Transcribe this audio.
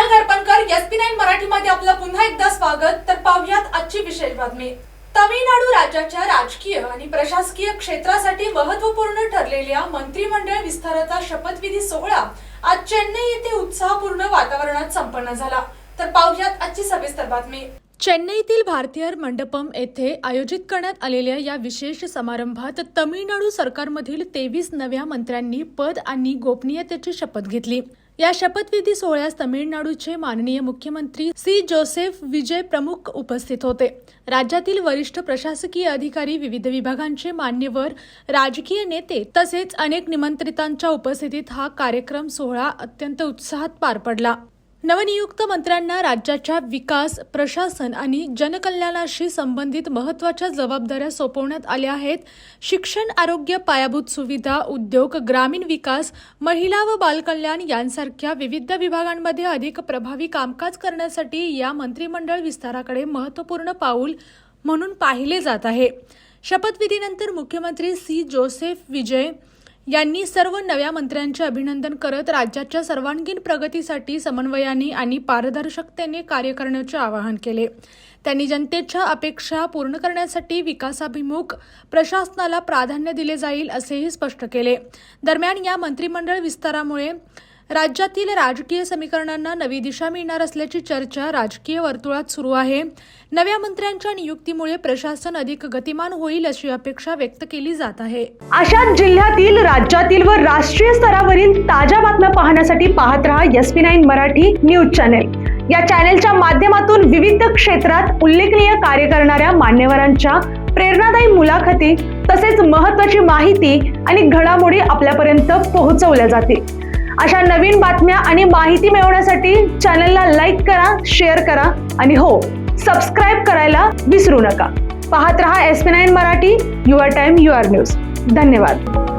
Kunal गरपणकर, SP9 मराठीमध्ये आपलं पुन्हा एकदा स्वागत। तर पाहूयात आजची विशेष बातमी। तमिळनाडू राज्याच्या राजकीय आणि प्रशासकीय क्षेत्रासाठी महत्त्वपूर्ण ठरलेल्या मंत्रिमंडळ विस्ताराचा शपथविधी सोहळा आज चेन्नई येथे उत्साहपूर्ण वातावरणात संपन्न झाला। तर पाहूयात आजची सविस्तर बातमी। चेन्नईतील भारतीय मंडपम येथे आयोजित करण्यात आलेल्या या विशेष समारंभात तमिळनाडू सरकारमधील 23 नव्या मंत्र्यांनी पद आणि गोपनीयतेची शपथ घेतली। या शपथविधी सोहळ्यास तमिळनाडूचे माननीय मुख्यमंत्री सी जोसेफ विजय प्रमुख उपस्थित होते। राज्यातील वरिष्ठ प्रशासकीय अधिकारी, विविध विभागांचे मान्यवर, राजकीय नेते तसेच अनेक निमंत्रितांच्या उपस्थितीत हा कार्यक्रम सोहळा अत्यंत उत्साहात पार पडला। नवनियुक्त मंत्र्यांना राज्याच्या विकास, प्रशासन आणि जनकल्याणाशी संबंधित महत्त्वाच्या जबाबदाऱ्या सोपवण्यात आल्या आहेत। शिक्षण, आरोग्य, पायाभूत सुविधा, उद्योग, ग्रामीण विकास, महिला व बालकल्याण यांसारख्या विविध विभागांमध्ये अधिक प्रभावी कामकाज करण्यासाठी या मंत्रिमंडळ विस्ताराकडे महत्त्वपूर्ण पाऊल म्हणून पाहिले जात आहे। शपथविधीनंतर मुख्यमंत्री सी जोसेफ विजय यांनी सर्व नव्या मंत्र्यांचे अभिनंदन करत राज्याच्या सर्वांगीण प्रगतीसाठी समन्वयाने आणि पारदर्शकतेने कार्य करण्याचे आवाहन केले। त्यांनी जनतेच्या अपेक्षा पूर्ण करण्यासाठी विकासाभिमुख प्रशासनाला प्राधान्य दिले जाईल असेही स्पष्ट केले। दरम्यान या मंत्रिमंडळ विस्तारामुळे राज्यातील राजकीय समीकरणांना नवी दिशा मिळणार असल्याची चर्चा राजकीय वर्तुळात सुरू आहे। नव्या मंत्र्यांच्या नियुक्तीमुळे प्रशासन अधिक गतिमान होईल अशी अपेक्षा व्यक्त केली जात आहे। अशाच जिल्ह्यातील, राज्यातील व राष्ट्रीय स्तरावरील ताज्या बातम्या पाहण्यासाठी पाहत रहा SP9 मराठी न्यूज चॅनेल। या चॅनेलच्या माध्यमातून विविध क्षेत्रात उल्लेखनीय कार्य करणाऱ्या मान्यवरांच्या प्रेरणादायी मुलाखती तसेच महत्त्वाची माहिती आणि घडामोडी आपल्यापर्यंत पोहोचवल्या जातील। अशा नवीन बातम्या आणि माहिती मिळवण्यासाठी चॅनलला लाईक करा, शेअर करा आणि हो, सबस्क्राईब करायला विसरू नका। पाहत रहा SP9 Marathi, your time your news. धन्यवाद।